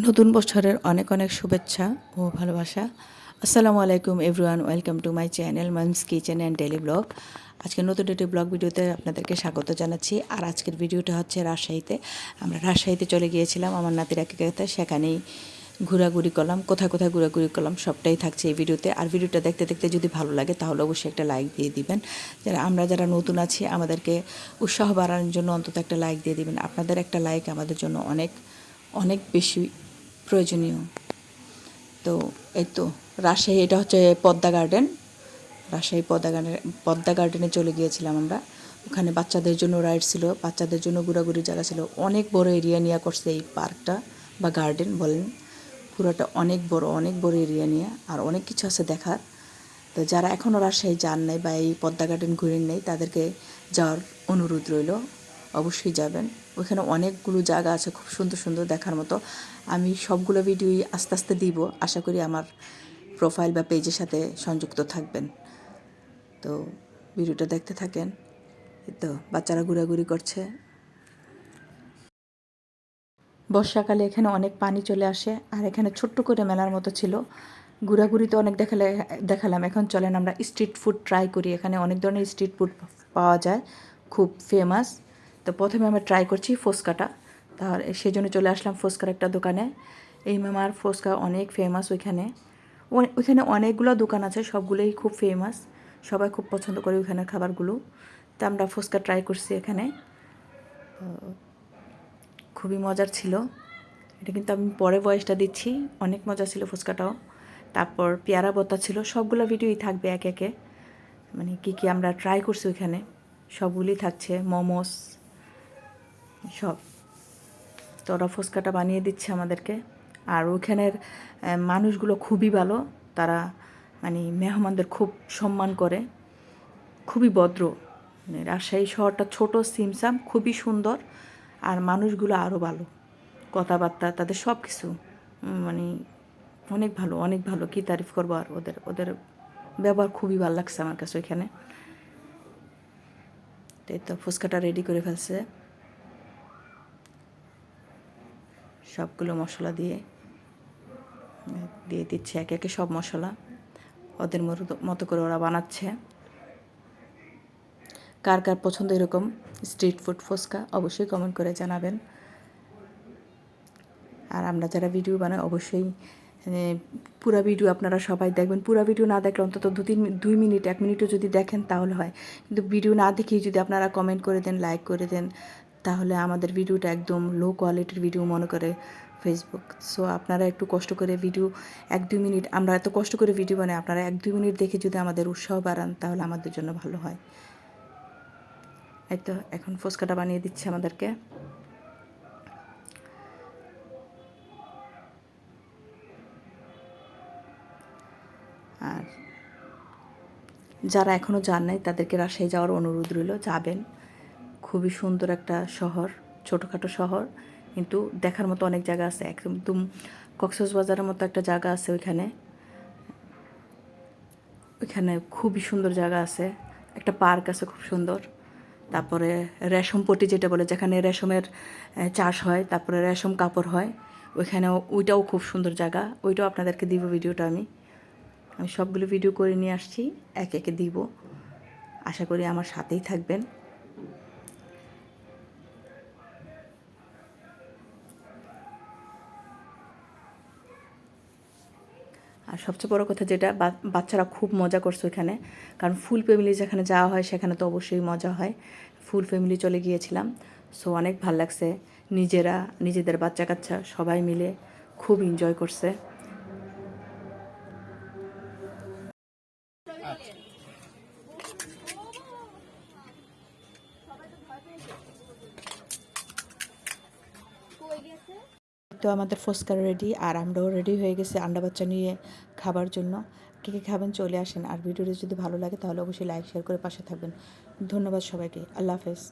নতুন বছরের অনেক অনেক শুভেচ্ছা ও ভালোবাসা। আসসালামু আলাইকুম everyone, welcome to my channel mum's kitchen and daily blog. আজকে নতুন একটি ব্লগ ভিডিওতে আপনাদেরকে স্বাগত জানাচ্ছি। আর আজকের ভিডিওটা হচ্ছে রাজশাহীতে। আমরা রাজশাহীতে চলে গিয়েছিলাম আমার নাতির একাতে, সেখানেই ঘোরাঘুরি করলাম, কোথায় কোথায় ঘোরাঘুরি করলাম সবটাই থাকছে এই ভিডিওতে। আর ভিডিওটা দেখতে দেখতে যদি ভালো লাগে তাহলে অবশ্যই একটা লাইক দিয়ে দিবেন। যারা নতুন আছি আমাদেরকে উৎসাহ বাড়ানোর জন্য অন্তত একটা লাইক দিয়ে দিবেন। আপনাদের একটা লাইক আমাদের জন্য অনেক অনেক বেশি প্রয়োজনীয়। তো এই তো রাজশাহী, এটা হচ্ছে পদ্মা গার্ডেন। রাজশাহী পদ্মা গার্ডেনে চলে গিয়েছিলাম আমরা। ওখানে বাচ্চাদের জন্য রাইড ছিল, বাচ্চাদের জন্য ঘোরাঘুরির জায়গা ছিল। অনেক বড় এরিয়া নিয়ে করছে এই পার্কটা বা গার্ডেন বলেন। পুরোটা অনেক বড় এরিয়া নিয়ে, আর অনেক কিছু আছে দেখার। তো যারা এখনও রাজশাহী যান নাই বা এই পদ্মা গার্ডেন ঘুরেন নাই তাদেরকে যাওয়ার অনুরোধ রইল, অবশ্যই যাবেন। ওইখানে অনেকগুলো জায়গা আছে খুব সুন্দর সুন্দর দেখার মতো। আমি সবগুলো ভিডিওই আস্তে আস্তে দিব, আশা করি আমার প্রোফাইল বা পেজের সাথে সংযুক্ত থাকবেন। তো ভিডিওটা দেখতে থাকেন। তো বাচ্চারা ঘোরাঘুরি করছে। বর্ষাকালে এখানে অনেক পানি চলে আসে, আর এখানে ছোট্ট করে মেলার মতো ছিল। ঘোরাঘুরি তো অনেক দেখালাম, এখন চলেন আমরা স্ট্রিট ফুড ট্রাই করি। এখানে অনেক ধরনের স্ট্রিট ফুড পাওয়া যায়, খুব ফেমাস। তো প্রথমে আমরা ট্রাই করছি ফুচকাটা। তাহলে সেই জন্য চলে আসলাম ফুচকার একটা দোকানে। এই মামার ফুচকা অনেক ফেমাস ওইখানে। ওইখানে অনেকগুলো দোকান আছে, সবগুলোই খুব ফেমাস, সবাই খুব পছন্দ করে ওইখানের খাবারগুলো। তো আমরা ফুচকা ট্রাই করছি এখানে, খুবই মজার ছিল। এটা কিন্তু আমি পরে ভয়েসটা দিচ্ছি, অনেক মজা ছিল ফুচকাটাও। তারপর পেয়ারা ভর্তা ছিল। সবগুলো ভিডিওই থাকবে একে একে, মানে কী কী আমরা ট্রাই করছি ওইখানে সবগুলি থাকছে, মোমোস সব। তো ওরা ফুচকাটা বানিয়ে দিচ্ছে আমাদেরকে। আর ওইখানের মানুষগুলো খুবই ভালো, তারা মানে মেহমানদের খুব সম্মান করে, খুবই ভদ্র। মানে রাজশাহী শহরটা ছোট, সিমসাম, খুবই সুন্দর। আর মানুষগুলো আরও ভালো, কথাবার্তা তাদের সব কিছু মানে অনেক ভালো, কী তারিফ করবো। আর ওদের ওদের ব্যবহার খুবই ভালো লাগছে আমার কাছে ওইখানে। তাই তো ফুচকাটা রেডি করে ফেলছে, সবগুলো মশলা দিয়ে দিয়ে দিচ্ছে একে একে সব মশলা, ওদের মতো করে ওরা বানাচ্ছে। কার কার পছন্দ এরকম স্ট্রিট ফুড ফুচকা অবশ্যই কমেন্ট করে জানাবেন। আর আমরা যারা ভিডিও বানাই অবশ্যই পুরো ভিডিও আপনারা সবাই দেখবেন। পুরো ভিডিও না দেখলে অন্তত 2 মিনিট 1 মিনিটও যদি দেখেন তাহলে হয়, কিন্তু ভিডিও না দেখেই যদি আপনারা কমেন্ট করে দেন, লাইক করে দেন, তাহলে আমাদের ভিডিওটা একদম লো কোয়ালিটির ভিডিও মনে করে ফেসবুক। সো আপনারা একটু কষ্ট করে ভিডিও 1-2 মিনিট, আমরা এত কষ্ট করে ভিডিও বানাই, আপনারা 1-2 মিনিট দেখে যদি আমাদের উৎসাহ বাড়ান তাহলে আমাদের জন্য ভালো হয়। এই তো এখন ফুচকাটা বানিয়ে দিচ্ছে আমাদেরকে। আর যারা এখনও যান নাই তাদেরকে রাজশাহী যাওয়ার অনুরোধ রইল, যাবেন। খুবই সুন্দর একটা শহর, ছোটোখাটো শহর, কিন্তু দেখার মতো অনেক জায়গা আছে। একদম কক্সবাজারের মতো একটা জায়গা আছে ওইখানে। ওইখানে খুবই সুন্দর জায়গা আছে, একটা পার্ক আছে খুব সুন্দর। তারপরে রেশমপট্টি যেটা বলে, যেখানে রেশমের চাষ হয়, তারপরে রেশম কাপড় হয় ওইখানেও, ওইটাও খুব সুন্দর জায়গা। ওইটাও আপনাদেরকে দিব ভিডিওটা। আমি সবগুলো ভিডিও করে নিয়ে আসছি, একে একে দিব। আশা করি আমার সাথেই থাকবেন। আর সবচেয়ে বড় কথা যেটা, বাচ্চারা খুব মজা করছে ওইখানে, কারণ ফুল ফ্যামিলি যেখানে যাওয়া হয় সেখানে তো অবশ্যই মজা হয়। ফুল ফ্যামিলি চলে গিয়েছিলাম, সো অনেক ভাল লাগছে। নিজেদের বাচ্চা কাচ্চা সবাই মিলে খুব এনজয় করছে। তো আমাদের ফুচকা রেডি, আর আমরাও রেডি হয়ে গেছি আন্ডা বাচ্চা নিয়ে খাবার জন্য। কে কে খাবেন চলে আসেন। আর ভিডিওটি যদি ভালো লাগে তাহলে অবশ্যই লাইক শেয়ার করে পাশে থাকবেন। ধন্যবাদ সবাইকে, আল্লাহ হাফেজ।